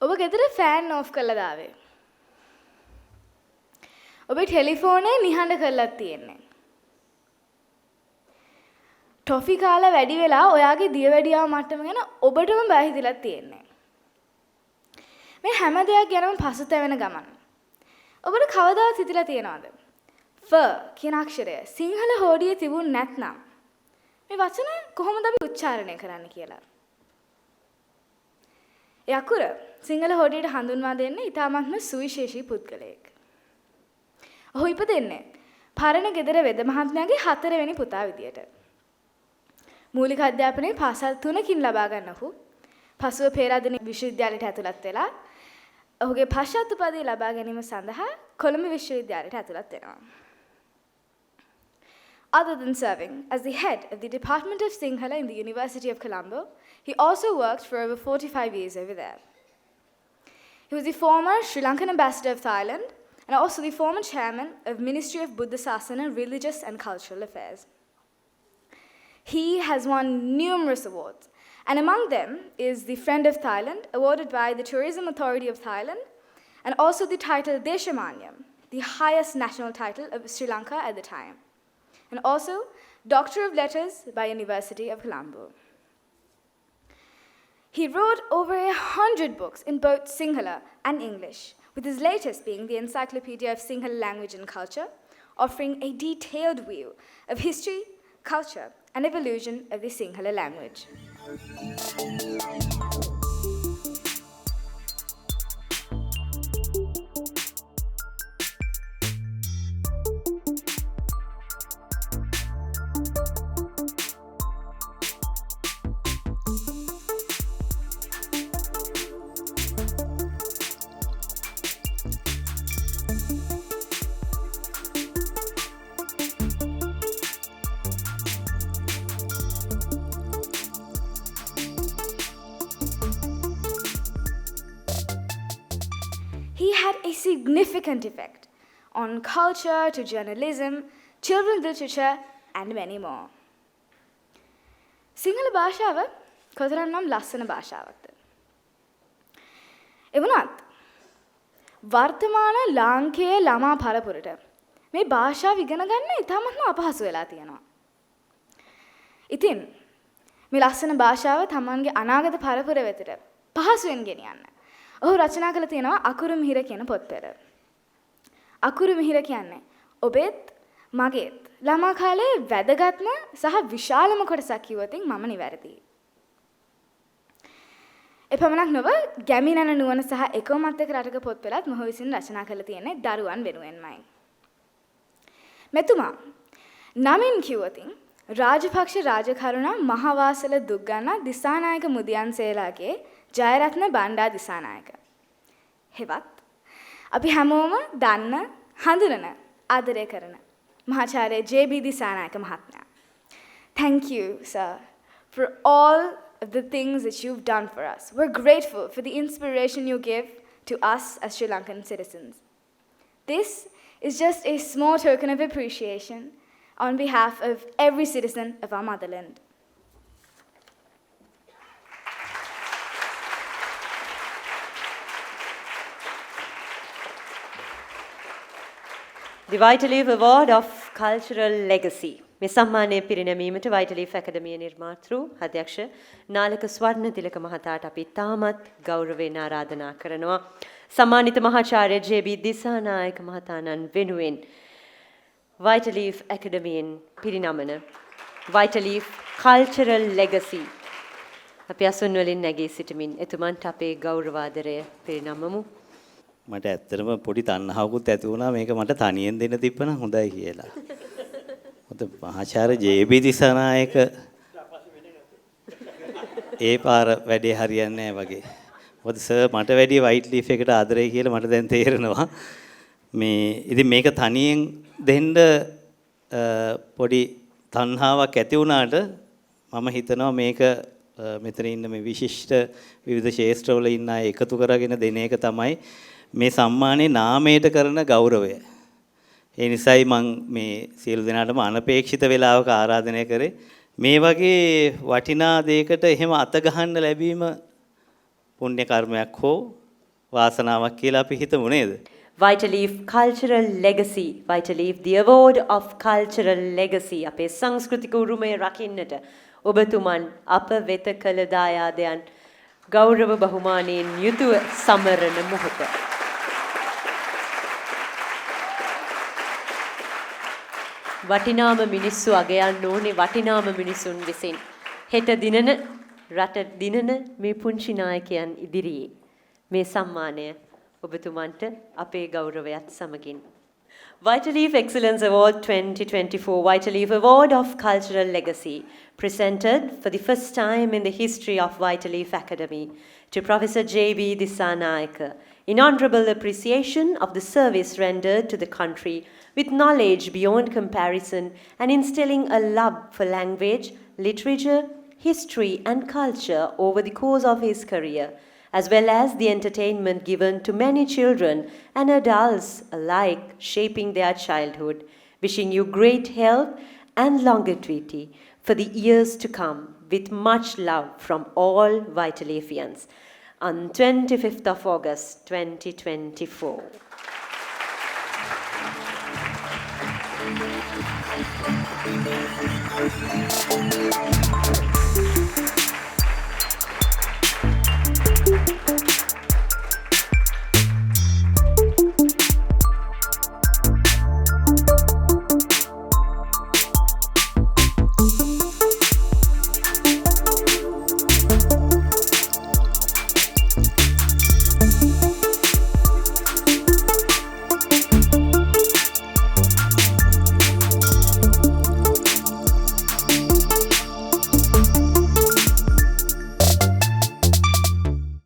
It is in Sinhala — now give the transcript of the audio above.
ඔබ ගෙදර ෆෑන් ඕෆ් කරලා දාවේ. ඔබේ ටෙලිෆෝනේ නිහඬ කරලා තියෙන්නේ. ටොෆි කාලා වැඩි වෙලා ඔයාගේ දියවැඩියාව මට්ටම ගැන ඔබටම බය හිතලා තියෙන්නේ. මේ හැම දෙයක් ගැනම පසුතැවෙන ගමන. ඔබට කවදාවත් හිතලා තියනවද? ෆ කියන අක්ෂරය සිංහල හෝඩියේ තිබුණ නැත්නම් මේ වචන කොහොමද අපි උච්චාරණය කරන්න කියලා. ඒ අකුර සිංහල හෝඩියට හඳුන්වා දෙන්නේ ඊටාත්ම සුවිශේෂී පුද්ගලයෙක්. ඔහු ඉපදෙන්නේ පරණ ගෙදර වෙද මහත්මයාගේ 4 වෙනි පුතා විදියට. මූලික අධ්‍යාපනයේ පාසල් 3කින් ලබා ගන්න ඔහු පසුව පේරාදෙණිය විශ්වවිද්‍යාලයට ඇතුළත් වෙලා ඔහුගේ පශ්චාත් උපාධිය ලබා ගැනීම සඳහා කොළඹ විශ්වවිද්‍යාලයට ඇතුළත් වෙනවා. Other than serving as the head of the Department of Sinhala in the University of Colombo, he also worked for over 45 years over there. He was the former Sri Lankan ambassador of Thailand and also the former chairman of Ministry of Buddha Sasana, Religious and Cultural Affairs. He has won numerous awards, and among them is the Friend of Thailand, awarded by the Tourism Authority of Thailand, and also the title Deshamanyam, the highest national title of Sri Lanka at the time, and also Doctor of Letters by University of Colombo. He wrote over 100 books in both Sinhala and English, with his latest being the Encyclopedia of Sinhala Language and Culture, offering a detailed view of history, culture, and evolution of the Sinhala language. He had a significant effect on culture, to journalism, children's literature, and many more. Sinhala භාෂාව කොතරම්නම් ලස්සන භාෂාවක්ද? එවනත් වර්තමාන ලාංකේය ළමා පරපුරට මේ භාෂාව ඉගෙන ගන්න ඉතාමත්ම අපහසු වෙලා තියෙනවා. ඉතින් මේ ලස්සන භාෂාව තමන්ගේ අනාගත පරපුර වෙතට පහසුවෙන් ගෙනියන්න ඔහු රචනා කළ තියෙනවා අකුරු මිහිර කියන පොත්පත. අකුරු මිහිර කියන්නේ ඔබෙත් මගේත් ළමා කාලේ වැදගත්ම සහ විශාලම කොටසක් කිව්වොත් මම නිවැරදියි. එපමණක් නොව ගැමිණන නුවණ සහ එකමත් එක්ක රටක පොත්පලත් මොහු විසින් රචනා කළ තියෙන්නේ දරුවන් වෙනුවෙන්මයි. මෙතුමා නමින් කිව්වොත් රාජපක්ෂ රාජකරුණ මහවාසල දුග්ගන්න දිසානායක මුදියන්සේලාගේ ජයරත්න බණ්ඩා දිසානායක. හෙවත් අපි හැමෝම දන්න හඳුනන ආදරය කරන මහාචාර්ය ජේ.බී. දිසානායක මහත්මයා. Thank you, sir, for all of the things that you've done for us. We're grateful for the inspiration you give to us as Sri Lankan citizens. This is just a small token of appreciation on behalf of every citizen of our motherland. The Vitaleaf Award of Cultural Legacy. මේ සම්මානය පිරිනැමීමට Vitaleaf Academy නිර්මාතෘ අධ්‍යක්ෂ නාලක ස්වර්ණතිලක මහතාට අපි තාමත් ගෞරවයෙන් ආරාධනා කරනවා. සම්මානිත මහාචාර්ය ජේ.බී. දිසානායක මහතාණන් වෙනුවෙන් Vitaleaf Academy පිරිනමන Vitaleaf Cultural Legacy අපි අසුන් වලින් නැගී සිටමින් එතුමන්ට අපේ ගෞරවාදරය පිරිනමමු. මට ඇත්තටම පොඩි තණ්හාවකුත් ඇති වුණා මේක මට තනියෙන් දෙන්න තිබ්බනම් හොඳයි කියලා. මොකද මහාචාර්ය ජේ.බී. දිසානායක ඒ පාර වැඩේ හරියන්නේ නැහැ වගේ. මොකද සර් මට වැඩි Vitaleaf එකට ආදරේ කියලා මට දැන් තේරෙනවා. මේ ඉතින් මේක තනියෙන් දෙන්න පොඩි තණ්හාවක් ඇති වුණාට මම හිතනවා මේක මෙතන ඉන්න මේ විශිෂ්ට විවිධ ශාස්ත්‍රවල ඉන්න අය එකතු කරගෙන දෙන එක තමයි මේ සම්මානයේ නාමයට කරන ගෞරවය. ඒ නිසායි මම මේ සියලු දෙනාටම අනපේක්ෂිත වේලාවක ආරාධනය කරේ. මේ වගේ වටිනා දෙයකට එහෙම අත ගහන්න ලැබීම පුණ්‍ය කර්මයක් හෝ වාසනාවක් කියලා අපි හිතමු නේද? Vitaleaf Cultural Legacy. Vitaleaf the Award of Cultural Legacy. අපේ සංස්කෘතික උරුමය රකින්නට ඔබතුමන් අප වෙත කළ දායාදයන් ගෞරව බහුමානයෙන් යුතුව සමරන මොහොත. වටිනාම මිනිස්සු අගයන්න ඕනේ වටිනාම මිනිසුන් විසින්. හෙට දිනන රට දිනන මේ පුංචි නායකයන් ඉදිරියේ මේ සම්මානය ඔබතුමන්ට අපේ ගෞරවයත් සමගින්. Vitaleaf Excellence Award 2024, Vitaleaf Award of Cultural Legacy, presented for the first time in the history of Vitaleaf Academy to Professor J.B. Dissanayaka, in honorable appreciation of the service rendered to the country with knowledge beyond comparison and instilling a love for language, literature, history and culture over the course of his career, as well as the entertainment given to many children and adults alike, shaping their childhood. Wishing you great health and longevity for the years to come, with much love from all Vitaleafians. On 25th of August 2024.